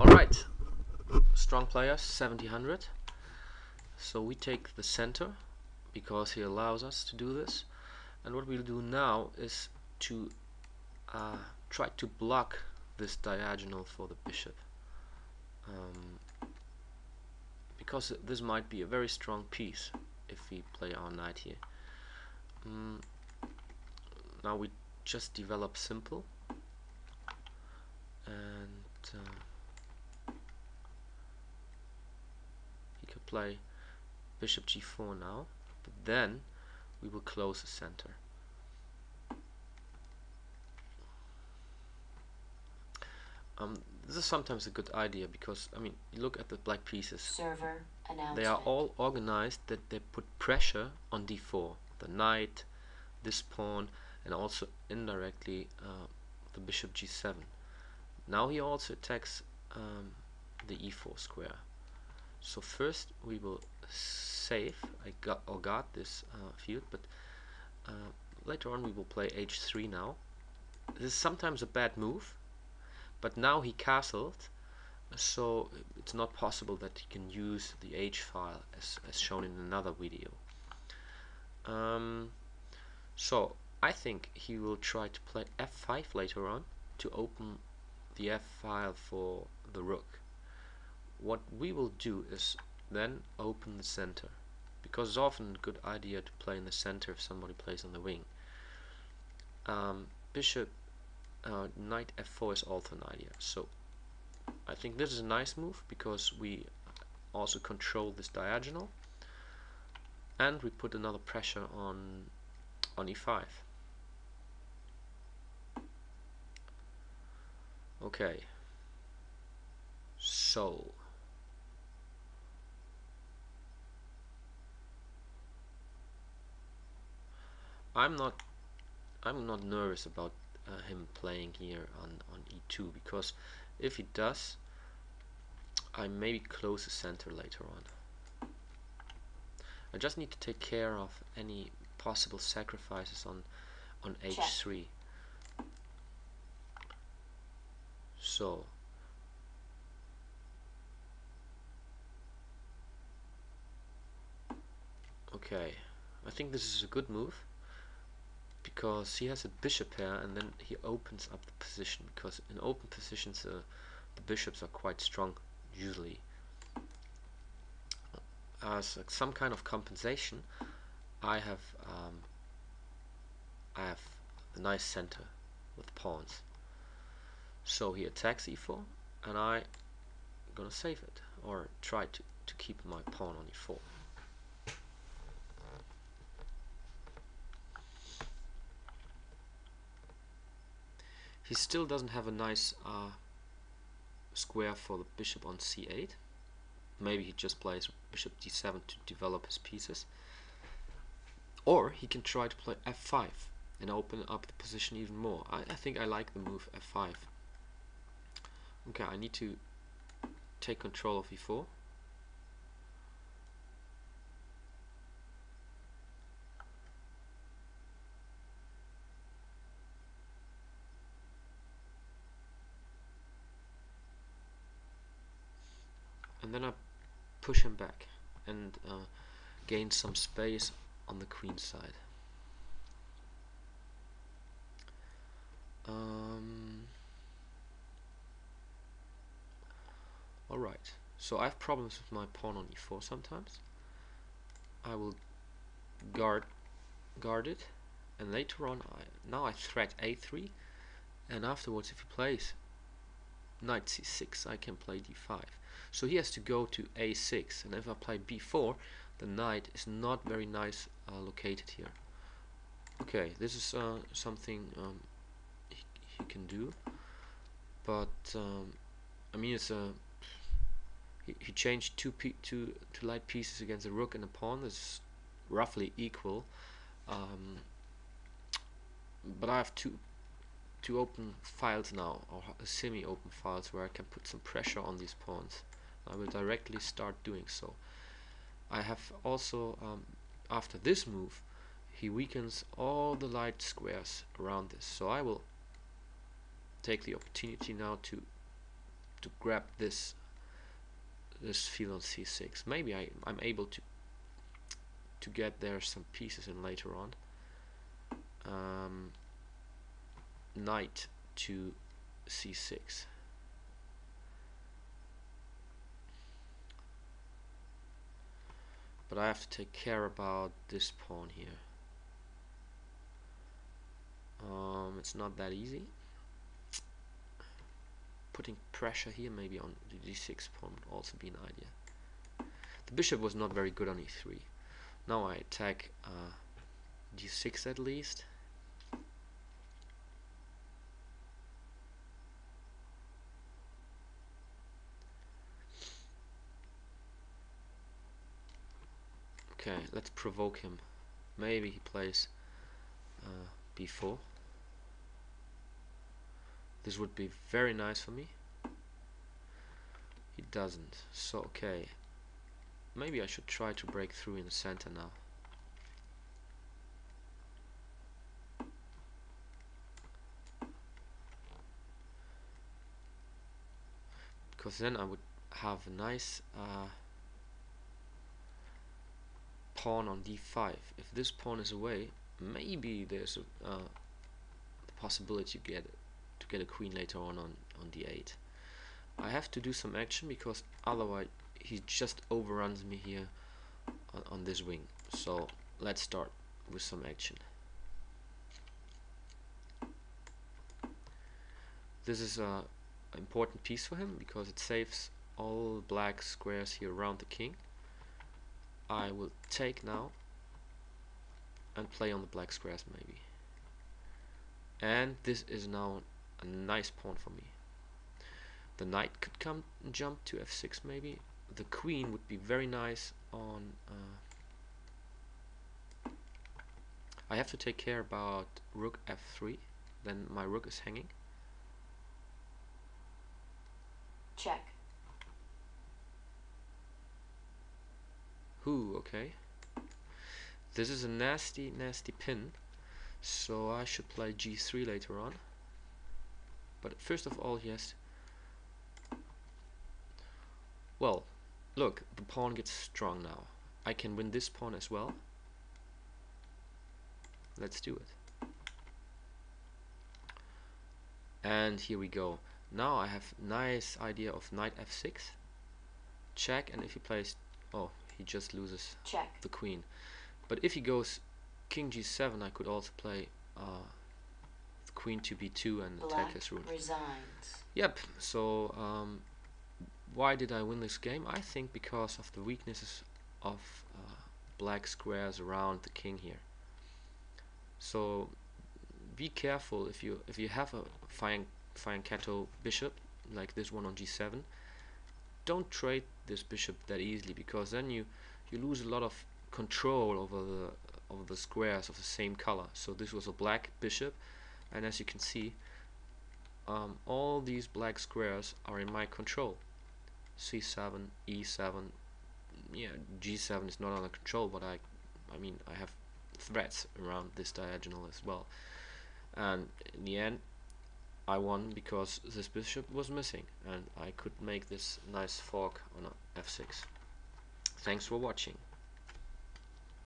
Alright, strong player, 70-100. So we take the center because he allows us to do this. And what we'll do now is to try to block this diagonal for the bishop. Because this might be a very strong piece if we play our knight here. Now we just develop simple, and he could play bishop g4 now, but then we will close the center. This is sometimes a good idea because, I mean, you look at the black pieces. They are all organized that they put pressure on d4, the knight, this pawn, and also indirectly the bishop g7. Now he also attacks the e4 square. So first we will save or guard this field, but later on we will play h3 now. This is sometimes a bad move, but now he castled, so it's not possible that he can use the h file as shown in another video. So I think he will try to play f5 later on to open the f file for the rook. What we will do is then open the center, because it's often a good idea to play in the center if somebody plays on the wing. Bishop knight f4 is also an idea. So I think this is a nice move because we also control this diagonal, and we put another pressure on e5. Okay, so I'm not nervous about him playing here on e2, because if he does, I maybe close the center later on. I just need to take care of any possible sacrifices on h3. So okay, I think this is a good move because he has a bishop here, and then he opens up the position, because in open positions the bishops are quite strong usually. As some kind of compensation, I have a nice center with pawns. So he attacks e4, and I'm gonna save it, or try to keep my pawn on e4. He still doesn't have a nice square for the bishop on c8. Maybe he just plays bishop d7 to develop his pieces. Or he can try to play f5 and open up the position even more. I think I like the move f5. Okay, I need to take control of e4. And then I push him back and gain some space on the queen side. Alright, so I have problems with my pawn on e4 sometimes. I will guard it, and later on now I threat a3, and afterwards if he plays knight c6 I can play d5. So he has to go to a6, and if I play b4 the knight is not very nice located here. Okay, this is something he can do, but I mean, it's he changed two light pieces against a rook and a pawn. This is roughly equal, but I have two open files now, or semi-open files, where I can put some pressure on these pawns. I will directly start doing so. I have also, after this move, he weakens all the light squares around this, so I will take the opportunity now to to grab this field on c6. Maybe I'm able to get there some pieces in later on. Knight to c6. But I have to take care about this pawn here. It's not that easy. Putting pressure here maybe on the d6 pawn would also be an idea. The bishop was not very good on e3. Now I attack d6 at least. Okay, let's provoke him. Maybe he plays b4. This would be very nice for me. He doesn't. So okay. Maybe I should try to break through in the center now. Because then I would have a nice pawn on d5. If this pawn is away, maybe there's a possibility to get a queen later on d8. I have to do some action because otherwise he just overruns me here on this wing. So let's start with some action. This is an important piece for him because it saves all black squares here around the king. I will take now and play on the black squares maybe. And this is now a nice pawn for me. The knight could come and jump to f6 maybe. The queen would be very nice on... I have to take care about rook f3. Then my rook is hanging. Check. Ooh, okay. This is a nasty pin. So I should play g3 later on. But first of all, yes. Well, look, the pawn gets strong now. I can win this pawn as well. Let's do it. And here we go. Now I have nice idea of knight f6. Check, and if he plays... Oh, he just loses Check. the queen. But if he goes king g7, I could also play queen to b2 and attack his rook. Resigns. Yep, so why did I win this game? I think because of the weaknesses of black squares around the king here. So be careful if you have a fianchetto bishop like this one on g7. Don't trade this bishop that easily, because then you lose a lot of control over the squares of the same color. So this was a black bishop, and as you can see, all these black squares are in my control. c7, e7, yeah, g7 is not under control, but I mean I have threats around this diagonal as well. And in the end, I won because this bishop was missing, and I could make this nice fork on f6. Thanks for watching.